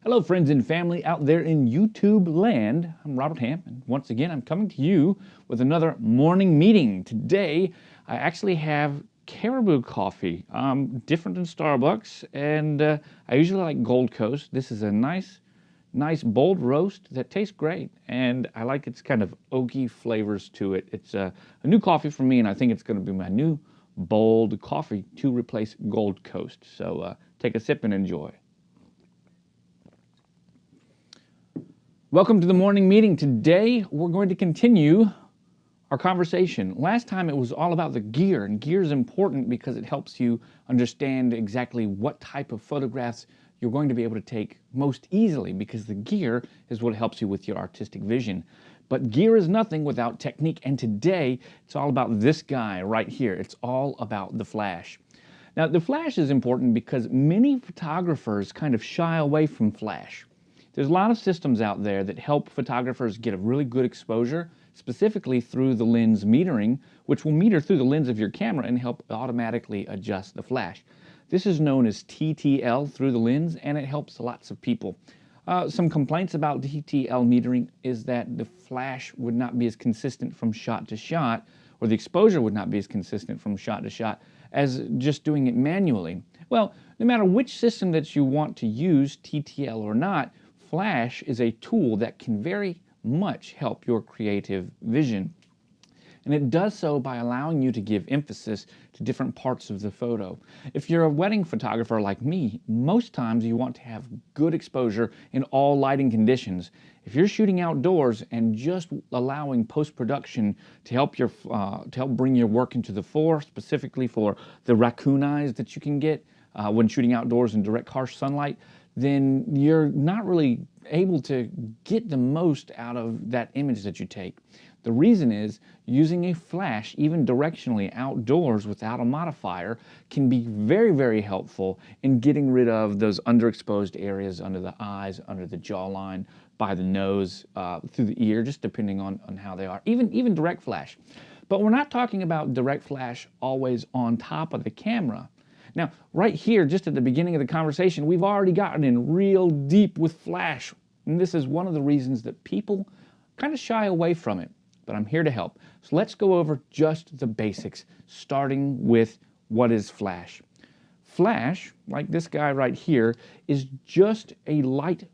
Hello friends and family out there in YouTube land. I'm Robert Hamm, and once again I'm coming to you with another morning meeting. Today I actually have caribou coffee, different than Starbucks, and I usually like Gold Coast. This is a nice bold roast that tastes great, and I like its kind of oaky flavors to it. It's a new coffee for me, and I think it's going to be my new bold coffee to replace Gold Coast. So take a sip and enjoy. Welcome to the morning meeting. Today we're going to continue our conversation. Last time it was all about the gear, and gear is important because it helps you understand exactly what type of photographs you're going to be able to take most easily, because the gear is what helps you with your artistic vision. But gear is nothing without technique, and today it's all about this guy right here. It's all about the flash. Now the flash is important because many photographers kind of shy away from flash. There's a lot of systems out there that help photographers get a really good exposure, specifically through the lens metering, which will meter through the lens of your camera and help automatically adjust the flash. This is known as TTL through the lens, and it helps lots of people. Some complaints about TTL metering is that the flash would not be as consistent from shot to shot, or the exposure would not be as consistent from shot to shot as just doing it manually. Well, no matter which system that you want to use, TTL or not, flash is a tool that can very much help your creative vision. And it does so by allowing you to give emphasis to different parts of the photo. If you're a wedding photographer like me, most times you want to have good exposure in all lighting conditions. If you're shooting outdoors and just allowing post-production to help bring your work into the fore, specifically for the raccoon eyes that you can get when shooting outdoors in direct harsh sunlight, then you're not really able to get the most out of that image that you take. The reason is using a flash, even directionally outdoors without a modifier, can be very, very helpful in getting rid of those underexposed areas under the eyes, under the jawline, by the nose, through the ear, just depending on how they are, even direct flash. But we're not talking about direct flash always on top of the camera. Now, right here, just at the beginning of the conversation, we've already gotten in real deep with flash. And this is one of the reasons that people kind of shy away from it. But I'm here to help. So let's go over just the basics, starting with what is flash. Flash, like this guy right here, is just a light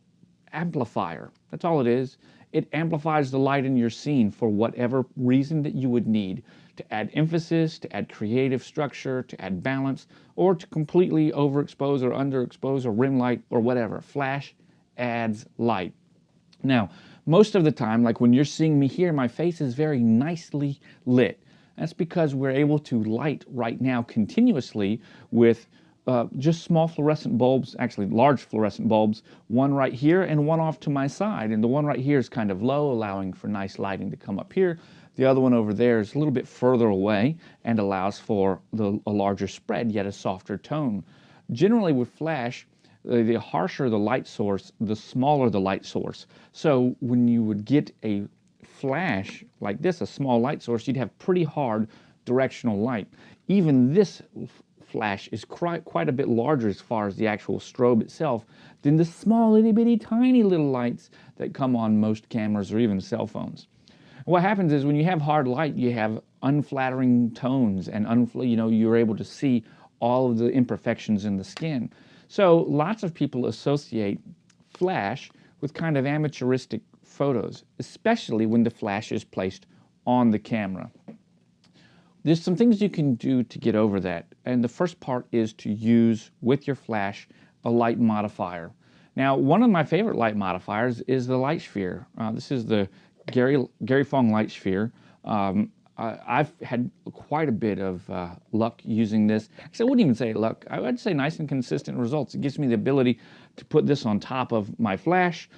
amplifier. That's all it is. It amplifies the light in your scene for whatever reason that you would need, to add emphasis, to add creative structure, to add balance, or to completely overexpose or underexpose or rim light or whatever. Flash adds light. Now, most of the time, like when you're seeing me here, my face is very nicely lit. That's because we're able to light right now continuously with just small fluorescent bulbs, actually large fluorescent bulbs, one right here and one off to my side. And the one right here is kind of low, allowing for nice lighting to come up here. The other one over there is a little bit further away and allows for a larger spread, yet a softer tone. Generally with flash, the harsher the light source, the smaller the light source. So when you would get a flash like this, a small light source, you'd have pretty hard directional light. Even this flash is quite a bit larger as far as the actual strobe itself than the small itty bitty tiny little lights that come on most cameras or even cell phones. What happens is when you have hard light, you have unflattering tones, and you're able to see all of the imperfections in the skin. So lots of people associate flash with kind of amateuristic photos, especially when the flash is placed on the camera. There's some things you can do to get over that, and the first part is to use with your flash a light modifier. Now, one of my favorite light modifiers is the light sphere. This is the Gary Fong light sphere. I've had quite a bit of luck using this. Actually, I wouldn't even say luck. I would say nice and consistent results. It gives me the ability to put this on top of my flash.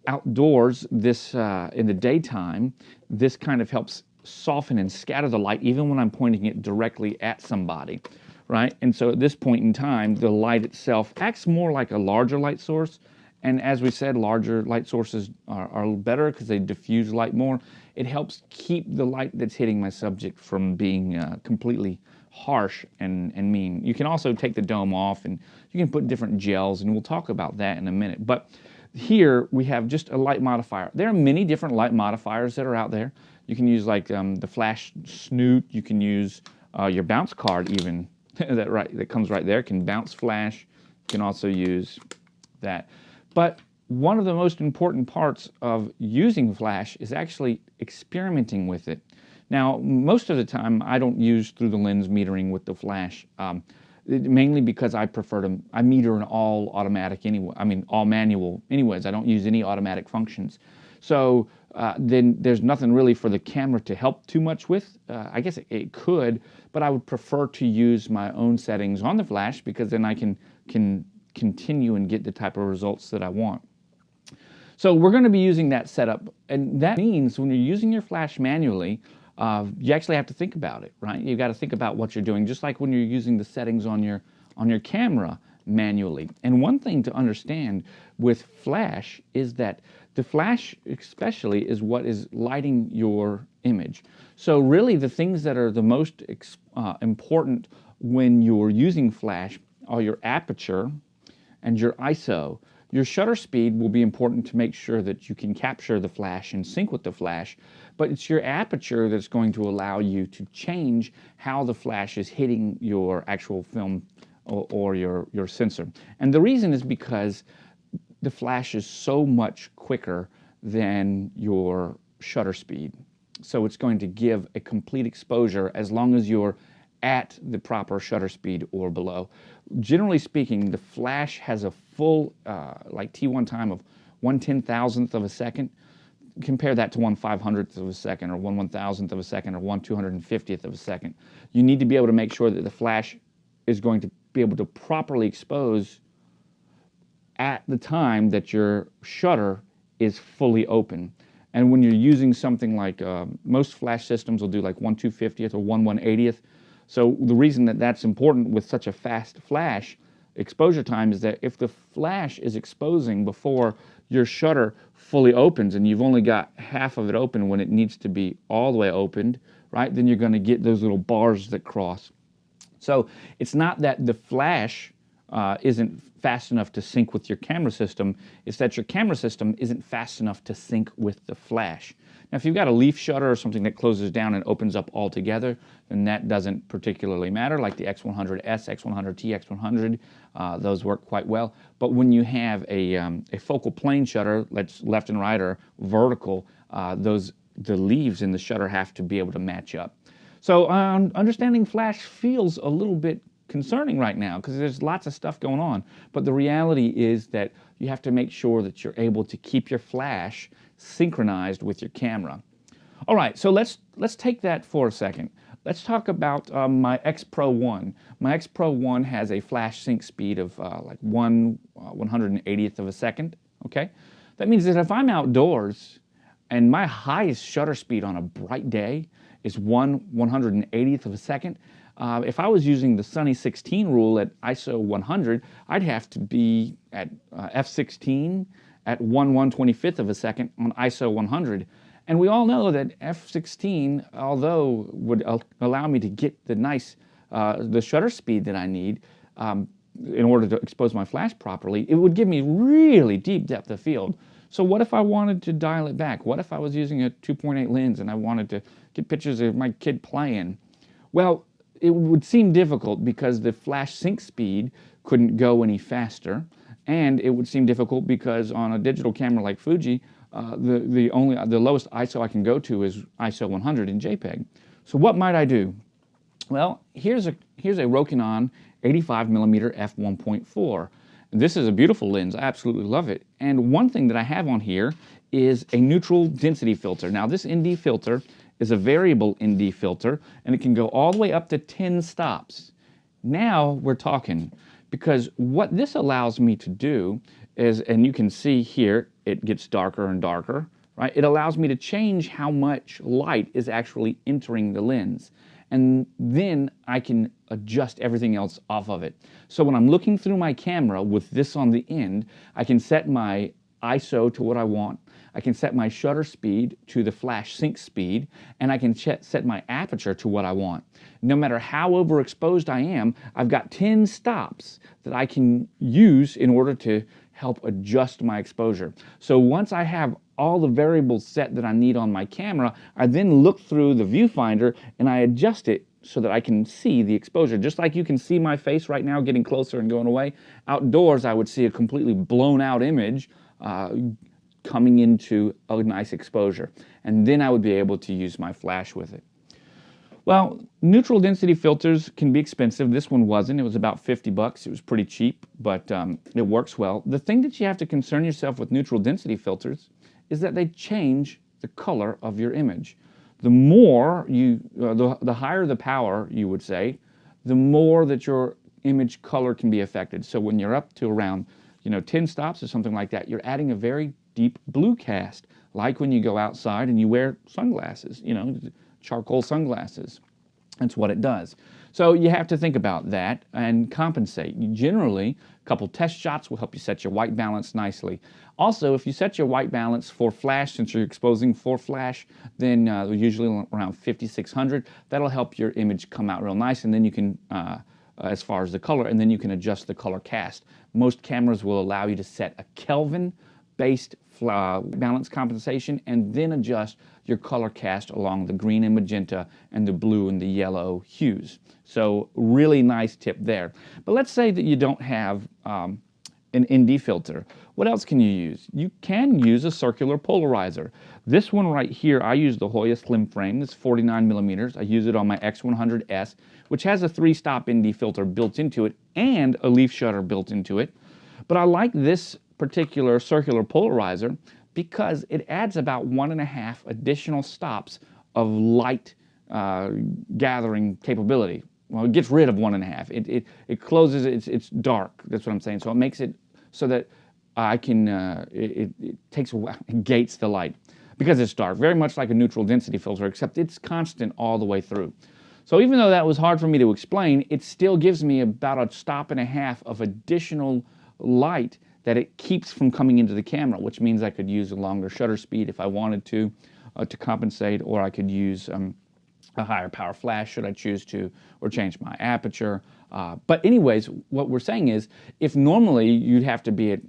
Outdoors, this in the daytime, this kind of helps soften and scatter the light even when I'm pointing it directly at somebody, right? And so at this point in time, the light itself acts more like a larger light source. And as we said, larger light sources are better because they diffuse light more. It helps keep the light that's hitting my subject from being completely harsh and mean. You can also take the dome off, and you can put different gels, and we'll talk about that in a minute. But here we have just a light modifier. There are many different light modifiers that are out there. You can use like the flash snoot. You can use your bounce card even that comes right there. Can bounce flash. You can also use that. But one of the most important parts of using flash is actually experimenting with it. Now, most of the time, I don't use through the lens metering with the flash, mainly because I meter in all automatic anyway. I mean, all manual anyways. I don't use any automatic functions. So then there's nothing really for the camera to help too much with. I guess it could, but I would prefer to use my own settings on the flash because then I can continue and get the type of results that I want. So we're going to be using that setup, and that means when you're using your flash manually, you actually have to think about it, right? You've got to think about what you're doing, just like when you're using the settings on your camera manually. And one thing to understand with flash is that the flash especially is what is lighting your image. So really the things that are the most important when you're using flash are your aperture and your ISO. Your shutter speed will be important to make sure that you can capture the flash and sync with the flash, but it's your aperture that's going to allow you to change how the flash is hitting your actual film or your sensor. And the reason is because the flash is so much quicker than your shutter speed. So it's going to give a complete exposure as long as you're at the proper shutter speed or below. Generally speaking, the flash has a full like T1 time of 1/10,000th of a second. Compare that to 1/500th of a second or 1/1000th of a second or 1/250th of a second. You need to be able to make sure that the flash is going to be able to properly expose at the time that your shutter is fully open. And when you're using something like most flash systems will do like 1/250th or 1/180th. So the reason that that's important with such a fast flash exposure time is that if the flash is exposing before your shutter fully opens and you've only got half of it open when it needs to be all the way opened, right, then you're going to get those little bars that cross. So it's not that the flash isn't fast enough to sync with your camera system, it's that your camera system isn't fast enough to sync with the flash. Now, if you've got a leaf shutter or something that closes down and opens up altogether, then that doesn't particularly matter, like the X100S, X100T, X100, those work quite well. But when you have a focal plane shutter, that's left and right or vertical, the leaves in the shutter have to be able to match up. So understanding flash feels a little bit concerning right now because there's lots of stuff going on. But the reality is that you have to make sure that you're able to keep your flash synchronized with your camera. All right, so let's take that for a second. Let's talk about my X Pro 1. My X Pro 1 has a flash sync speed of like 1/180th of a second, okay? That means that if I'm outdoors and my highest shutter speed on a bright day is 1/180th of a second, if I was using the Sunny 16 rule at ISO 100, I'd have to be at f16 at 1/125th of a second on ISO 100. And we all know that f16, although would allow me to get the nice, the shutter speed that I need in order to expose my flash properly, it would give me really deep depth of field. So what if I wanted to dial it back? What if I was using a 2.8 lens and I wanted to get pictures of my kid playing? Well, it would seem difficult because the flash sync speed couldn't go any faster, and it would seem difficult because on a digital camera like Fuji, the lowest ISO I can go to is ISO 100 in JPEG. So what might I do? Well, here's a Rokinon 85mm f1.4. This is a beautiful lens. I absolutely love it. And one thing that I have on here is a neutral density filter. Now, this ND filter is a variable ND filter, and it can go all the way up to 10 stops. Now we're talking, because what this allows me to do is, and you can see here, it gets darker and darker, right? It allows me to change how much light is actually entering the lens. And then I can adjust everything else off of it. So when I'm looking through my camera with this on the end, I can set my ISO to what I want. I can set my shutter speed to the flash sync speed, and I can set my aperture to what I want. No matter how overexposed I am, I've got 10 stops that I can use in order to help adjust my exposure. So once I have all the variables set that I need on my camera, I then look through the viewfinder and I adjust it so that I can see the exposure. Just like you can see my face right now getting closer and going away, outdoors I would see a completely blown out image coming into a nice exposure. And then I would be able to use my flash with it. Well, neutral density filters can be expensive. This one wasn't. It was about 50 bucks. It was pretty cheap, but it works well. The thing that you have to concern yourself with neutral density filters is that they change the color of your image. The more you, the higher the power, you would say, the more that your image color can be affected. So when you're up to around, 10 stops or something like that, you're adding a very deep blue cast, like when you go outside and you wear sunglasses, charcoal sunglasses. That's what it does. So you have to think about that and compensate. Generally, a couple test shots will help you set your white balance nicely. Also, if you set your white balance for flash, since you're exposing for flash, then usually around 5600, that'll help your image come out real nice, and then you can, as far as the color, and then you can adjust the color cast. Most cameras will allow you to set a Kelvin-based balance compensation and then adjust your color cast along the green and magenta and the blue and the yellow hues. So really nice tip there. But let's say that you don't have an ND filter. What else can you use? You can use a circular polarizer. This one right here, I use the Hoya Slim Frame. It's 49 millimeters. I use it on my X100S, which has a 3-stop ND filter built into it and a leaf shutter built into it. But I like this particular circular polarizer because it adds about 1.5 additional stops of light gathering capability. Well, it gets rid of 1.5. It closes, it's dark, that's what I'm saying. So it makes it so that I can, it gates the light because it's dark, very much like a neutral density filter, except it's constant all the way through. So even though that was hard for me to explain, it still gives me about 1.5 stops of additional light that it keeps from coming into the camera, which means I could use a longer shutter speed if I wanted to compensate, or I could use a higher power flash should I choose to, or change my aperture. But anyways, what we're saying is, if normally you'd have to be at,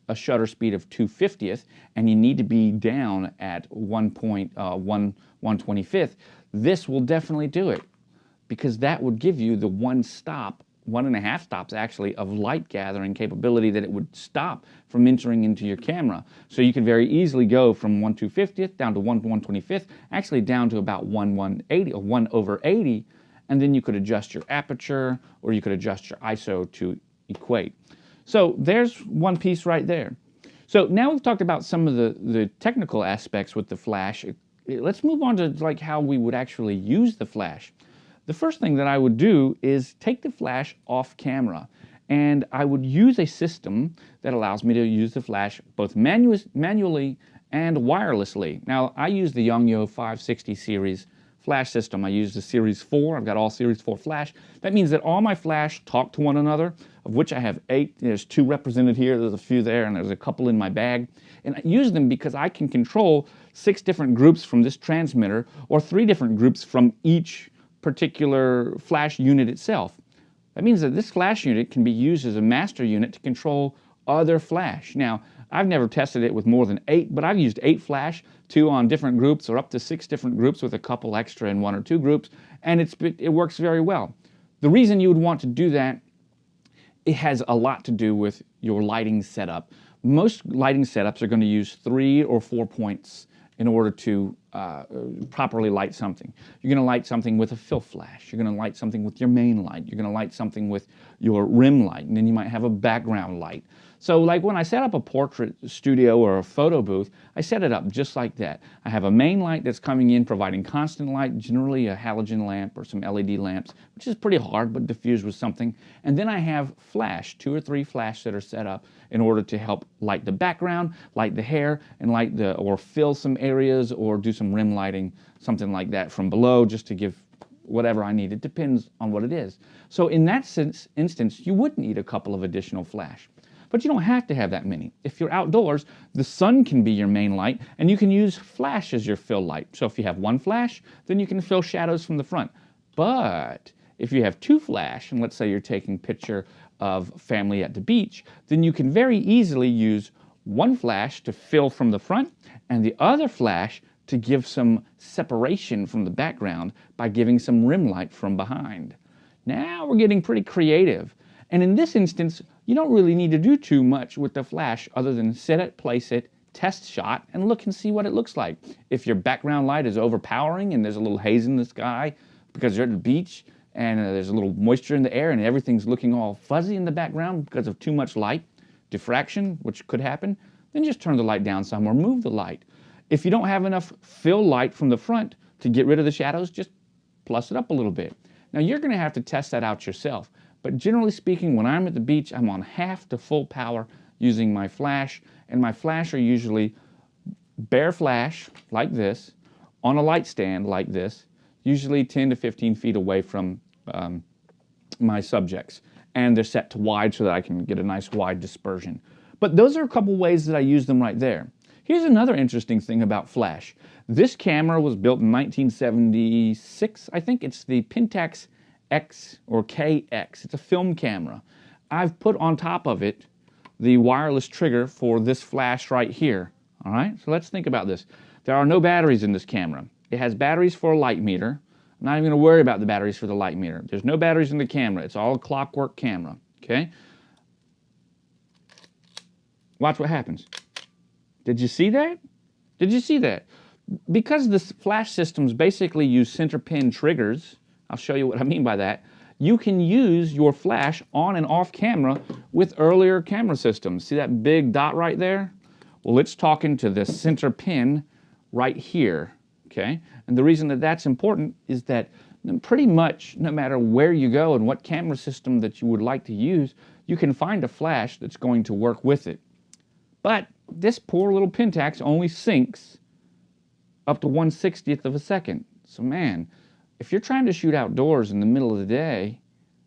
a shutter speed of 2/50th, and you need to be down at 1.125th, this will definitely do it, because that would give you the 1.5 stops actually of light gathering capability that it would stop from entering into your camera. So you could very easily go from 1/250th down to 1/125th, actually down to about 1/180 or 1/80, and then you could adjust your aperture or you could adjust your ISO to equate. So there's one piece right there. So now we've talked about some of the technical aspects with the flash. Let's move on to like how we would actually use the flash. The first thing that I would do is take the flash off camera, and I would use a system that allows me to use the flash both manually and wirelessly. Now, I use the Yongnuo 560 series flash system. I use the Series 4. I've got all Series 4 flash. That means that all my flash talk to one another, of which I have 8. There's 2 represented here, there's a few there, and there's a couple in my bag. And I use them because I can control 6 different groups from this transmitter, or 3 different groups from each particular flash unit itself. That means that this flash unit can be used as a master unit to control other flash. Now, I've never tested it with more than 8, but I've used 8 flash, 2 on different groups, or up to 6 different groups with a couple extra in 1 or 2 groups, and it works very well. The reason you would want to do that, it has a lot to do with your lighting setup. Most lighting setups are going to use 3 or 4 points in order to properly light something. You're going to light something with a fill flash. You're going to light something with your main light. You're going to light something with your rim light, and then you might have a background light. So like when I set up a portrait studio or a photo booth, I set it up just like that. I have a main light that's coming in providing constant light, generally a halogen lamp or some LED lamps, which is pretty hard but diffused with something. And then I have flash, 2 or 3 flash that are set up in order to help light the background, light the hair, and or fill some areas or do some rim lighting, something like that from below, just to give whatever I need. It depends on what it is. So in that instance, you would need a couple of additional flash. but you don't have to have that many. If you're outdoors, the sun can be your main light, and you can use flash as your fill light. So if you have one flash, then you can fill shadows from the front. But if you have two flash, and let's say you're taking a picture of family at the beach, then you can very easily use one flash to fill from the front and the other flash to give some separation from the background by giving some rim light from behind. Now we're getting pretty creative. And in this instance, you don't really need to do too much with the flash other than set it, place it, test shot, and look and see what it looks like. If your background light is overpowering and there's a little haze in the sky because you're at the beach and there's a little moisture in the air and everything's looking all fuzzy in the background because of too much light, diffraction, which could happen, then just turn the light down some or move the light. If you don't have enough fill light from the front to get rid of the shadows, just plus it up a little bit. Now you're going to have to test that out yourself, but generally speaking, when I'm at the beach, I'm on half to full power using my flash, and my flash are usually bare flash like this, on a light stand like this, usually 10 to 15 feet away from my subjects, and they're set to wide so that I can get a nice wide dispersion. But those are a couple ways that I use them right there. Here's another interesting thing about flash. This camera was built in 1976, I think. It's the Pentax X or KX. It's a film camera. I've put on top of it the wireless trigger for this flash right here. All right, so let's think about this. There are no batteries in this camera. It has batteries for a light meter. I'm not even going to worry about the batteries for the light meter. There's no batteries in the camera. It's all a clockwork camera, okay? Watch what happens. Did you see that? Did you see that? Because the flash systems basically use center pin triggers, I'll show you what I mean by that, you can use your flash on and off camera with earlier camera systems. See that big dot right there? Well, it's talking to the center pin right here, okay? And the reason that that's important is that pretty much no matter where you go and what camera system that you would like to use, you can find a flash that's going to work with it. But this poor little Pentax only syncs up to 1/60th of a second. So man, if you're trying to shoot outdoors in the middle of the day,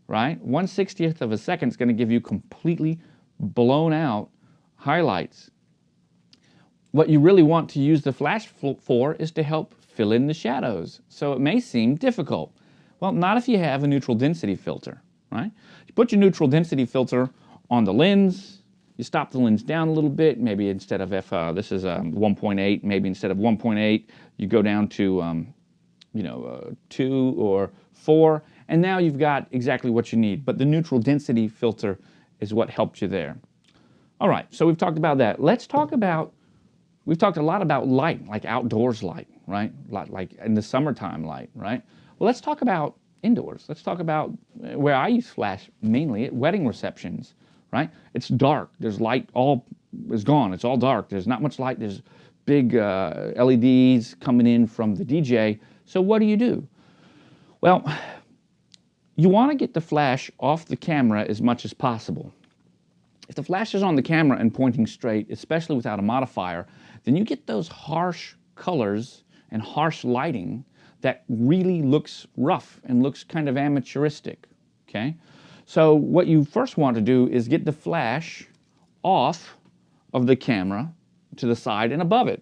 right, 1/60th of a second is going to give you completely blown out highlights. What you really want to use the flash for is to help fill in the shadows. So it may seem difficult. Well, not if you have a neutral density filter, right? You put your neutral density filter on the lens. You stop the lens down a little bit, maybe instead of this is 1.8, maybe instead of 1.8, you go down to 2 or 4, and now you've got exactly what you need. But the neutral density filter is what helped you there. All right, so we've talked about that. Let's talk about, we've talked a lot about light, like outdoors light, right? Like in the summertime light, right? Well, let's talk about indoors. Let's talk about where I use flash mainly at wedding receptions. Right? It's dark. There's light, all is gone. It's all dark. There's not much light. There's big LEDs coming in from the DJ. So what do? Well, you want to get the flash off the camera as much as possible. If the flash is on the camera and pointing straight, especially without a modifier, then you get those harsh colors and harsh lighting that really looks rough and looks kind of amateuristic, okay? So what you first want to do is get the flash off of the camera to the side and above it,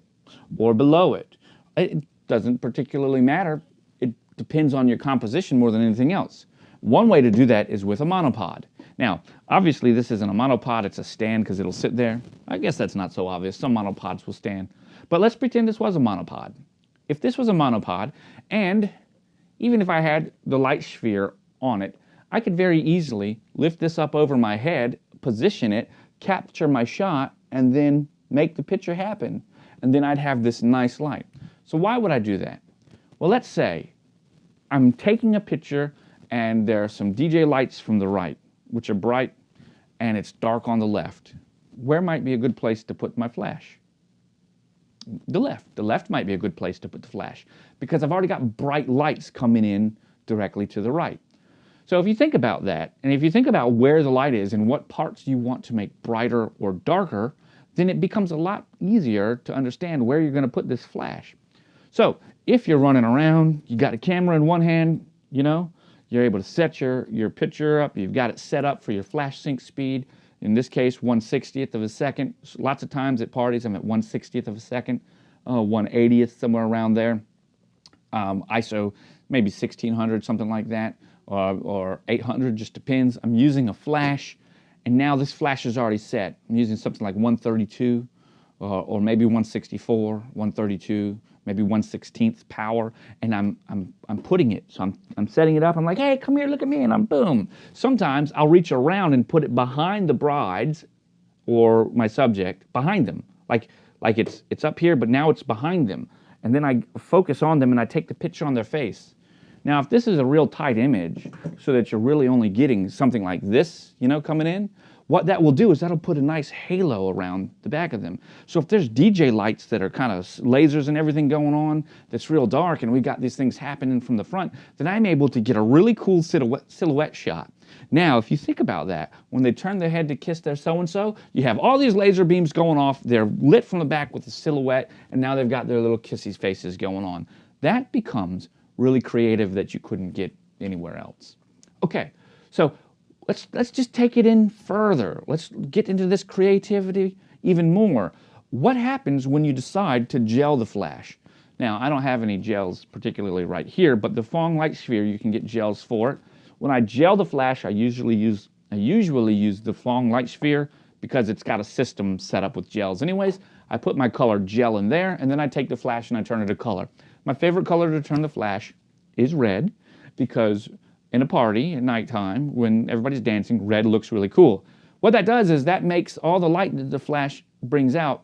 or below it. It doesn't particularly matter. It depends on your composition more than anything else. One way to do that is with a monopod. Now, obviously this isn't a monopod, it's a stand because it'll sit there. I guess that's not so obvious. Some monopods will stand. But let's pretend this was a monopod. If this was a monopod, and even if I had the light sphere on it, I could very easily lift this up over my head, position it, capture my shot, and then make the picture happen. And then I'd have this nice light. So why would I do that? Well, let's say I'm taking a picture and there are some DJ lights from the right, which are bright, and it's dark on the left. Where might be a good place to put my flash? The left. The left might be a good place to put the flash because I've already got bright lights coming in directly to the right. So if you think about that, and if you think about where the light is and what parts you want to make brighter or darker, then it becomes a lot easier to understand where you're going to put this flash. So if you're running around, you got a camera in one hand, you know, you're able to set your picture up, you've got it set up for your flash sync speed, In this case, 1/60th of a second. Lots of times at parties, I'm at 1/60th of a second, 1/80th, somewhere around there. ISO, maybe 1600, something like that, or 800, just depends. I'm using a flash, and now this flash is already set. I'm using something like 132, or maybe 164, 132, maybe 1/16th power, and I'm putting it. So I'm setting it up. I'm like, hey, come here, look at me, and I'm boom. Sometimes I'll reach around and put it behind the brides or my subject, behind them, like it's up here, but now it's behind them. And then I focus on them and I take the picture on their face. Now, if this is a real tight image, so that you're really only getting something like this, you know, coming in, what that will do is that'll put a nice halo around the back of them. So if there's DJ lights that are kind of lasers and everything going on that's real dark, and we got these things happening from the front, then I'm able to get a really cool silhouette shot. Now, if you think about that, when they turn their head to kiss their so-and-so, you have all these laser beams going off, they're lit from the back with the silhouette, and now they've got their little kissy faces going on. That becomes really creative that you couldn't get anywhere else. Okay, so let's just take it in further. Let's get into this creativity even more. What happens when you decide to gel the flash? Now, I don't have any gels particularly right here, but the Phong light sphere, you can get gels for it. When I gel the flash, I usually use the Phong light sphere because it's got a system set up with gels. Anyways, I put my color gel in there, and then I take the flash and I turn it to color. My favorite color to turn the flash is red, because in a party at nighttime, when everybody's dancing, red looks really cool. What that does is that makes all the light that the flash brings out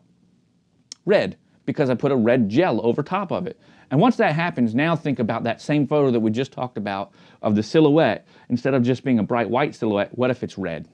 red, because I put a red gel over top of it. And once that happens, now think about that same photo that we just talked about of the silhouette. Instead of just being a bright white silhouette, what if it's red?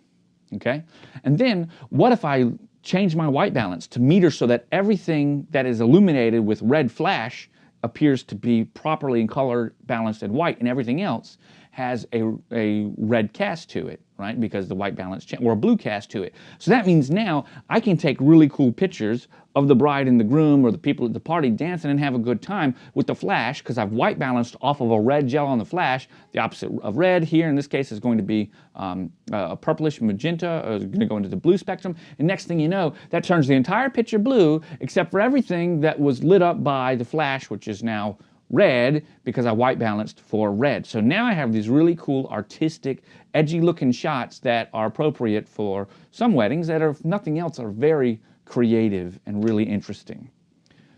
Okay? And then, what if I change my white balance to meter so that everything that is illuminated with red flash appears to be properly in color balanced and white, and everything else has a red cast to it, right? Because the white balance or a blue cast to it. So that means now I can take really cool pictures of the bride and the groom or the people at the party dancing and have a good time with the flash, because I've white balanced off of a red gel on the flash. The opposite of red here in this case is going to be a purplish magenta, going to go into the blue spectrum. And next thing you know, that turns the entire picture blue, except for everything that was lit up by the flash, which is now red, because I white balanced for red. So now I have these really cool, artistic, edgy looking shots that are appropriate for some weddings that are, if nothing else, are very creative and really interesting.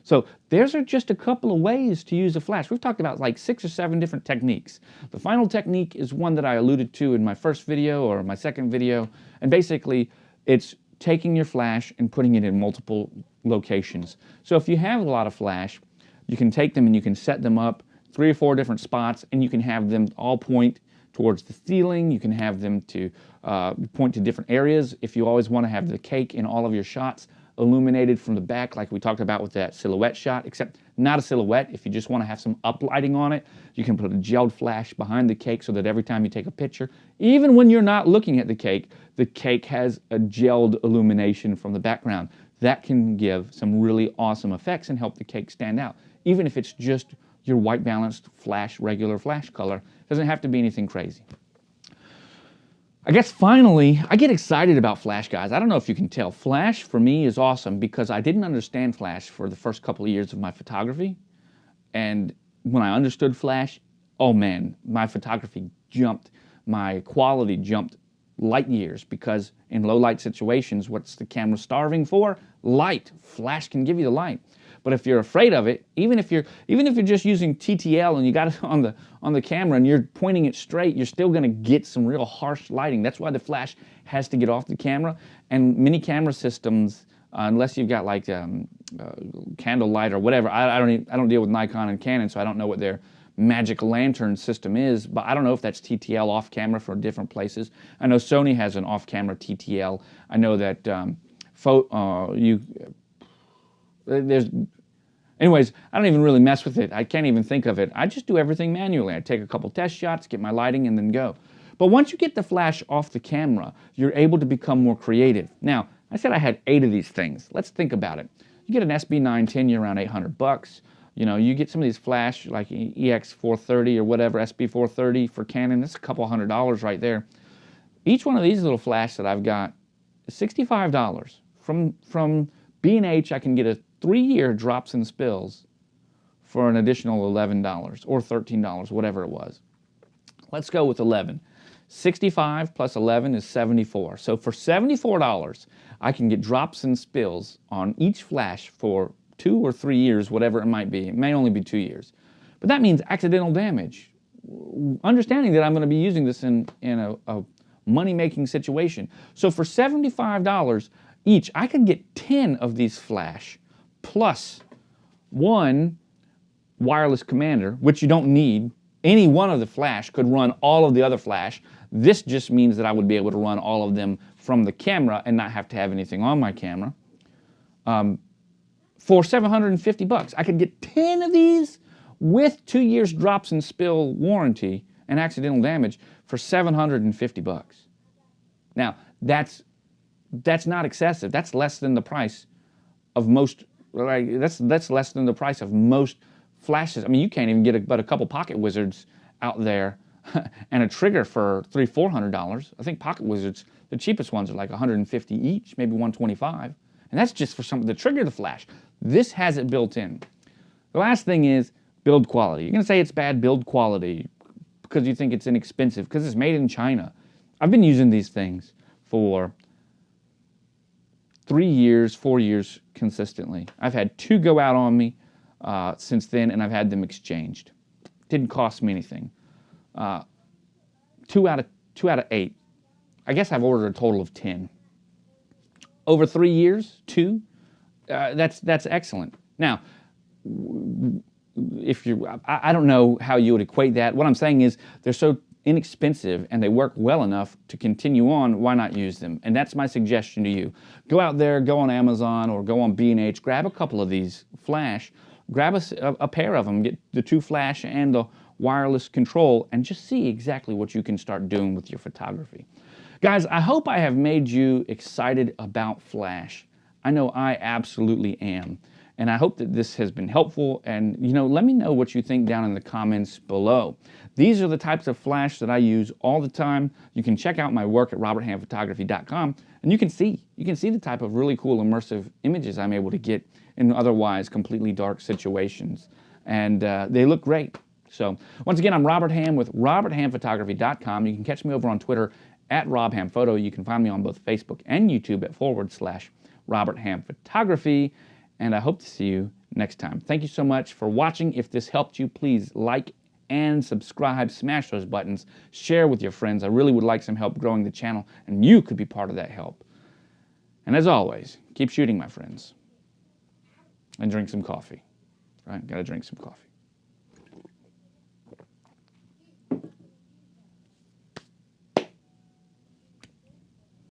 So there's just a couple of ways to use a flash. We've talked about like 6 or 7 different techniques. The final technique is one that I alluded to in my first video or my second video, and basically it's taking your flash and putting it in multiple locations. So if you have a lot of flash, you can take them and you can set them up 3 or 4 different spots, and you can have them all point towards the ceiling. You can have them to point to different areas. If you always want to have the cake in all of your shots illuminated from the back, like we talked about with that silhouette shot, except not a silhouette. If you just want to have some uplighting on it, you can put a gelled flash behind the cake so that every time you take a picture, even when you're not looking at the cake has a gelled illumination from the background. That can give some really awesome effects and help the cake stand out, even if it's just your white balanced flash, regular flash color. It doesn't have to be anything crazy. I guess finally, I get excited about flash, guys. I don't know if you can tell. Flash for me is awesome because I didn't understand flash for the first couple of years of my photography. And when I understood flash, oh man, my photography jumped, my quality jumped light years, because in low light situations, what's the camera starving for? Light. Flash can give you the light. But if you're afraid of it, even if you're just using TTL and you got it on the camera and you're pointing it straight, you're still going to get some real harsh lighting. That's why the flash has to get off the camera. And many camera systems, unless you've got like candle light or whatever, I don't deal with Nikon and Canon, so I don't know what their magic lantern system is, but I don't know if that's TTL off camera for different places. I know Sony has an off camera TTL. I know that anyways, I don't even really mess with it. I can't even think of it. I just do everything manually. I take a couple test shots, get my lighting, and then go. But once you get the flash off the camera, you're able to become more creative. Now, I said I had 8 of these things. Let's think about it. You get an SB910, you're around $800. You know, you get some of these flash, like EX430 or whatever, SB430 for Canon, that's a couple $100 right there. Each one of these little flash that I've got $65. From B&H, I can get a 3-year drops and spills for an additional $11 or $13, whatever it was. Let's go with 11. 65 plus 11 is 74. So for $74, I can get drops and spills on each flash for 2 or 3 years, whatever it might be. It may only be 2 years. But that means accidental damage. Understanding that I'm going to be using this in a money-making situation. So for $75 each, I could get 10 of these flash plus one wireless commander, which you don't need. Any one of the flash could run all of the other flash. This just means that I would be able to run all of them from the camera and not have to have anything on my camera. For $750, I could get 10 of these with 2 years drops and spill warranty and accidental damage for $750. Now, that's not excessive. That's less than the price of most. That's less than the price of most flashes. I mean, you can't even get but a couple Pocket Wizards out there and a trigger for $300-400. I think Pocket Wizards, the cheapest ones are like $150 each, maybe $125, and that's just for something to trigger the flash. This has it built in. The last thing is build quality. You're going to say it's bad build quality because you think it's inexpensive, because it's made in China. I've been using these things for 3 years, 4 years consistently. I've had 2 go out on me since then, and I've had them exchanged. Didn't cost me anything. 2 out of 8. I guess I've ordered a total of 10. Over 3 years, 2. That's excellent. Now, if I don't know how you would equate that. What I'm saying is they're so inexpensive and they work well enough to continue on. Why not use them? And that's my suggestion to you. Go out there, go on Amazon or go on B&H, grab a couple of these flash, grab a pair of them, get the 2 flash and the wireless control, and just see exactly what you can start doing with your photography. Guys, I hope I have made you excited about flash. I know I absolutely am. And I hope that this has been helpful, and let me know what you think down in the comments below. These are the types of flash that I use all the time. You can check out my work at roberthamphotography.com, and you can see the type of really cool immersive images I'm able to get in otherwise completely dark situations. And they look great. So once again, I'm Robert Hamm with roberthamphotography.com. You can catch me over on Twitter at robhamphoto. You can find me on both Facebook and YouTube at /RobertHammPhotography. And I hope to see you next time. Thank you so much for watching. If this helped you, please like and subscribe. Smash those buttons. Share with your friends. I really would like some help growing the channel, and you could be part of that help. And as always, keep shooting, my friends. And drink some coffee. Right? Gotta drink some coffee.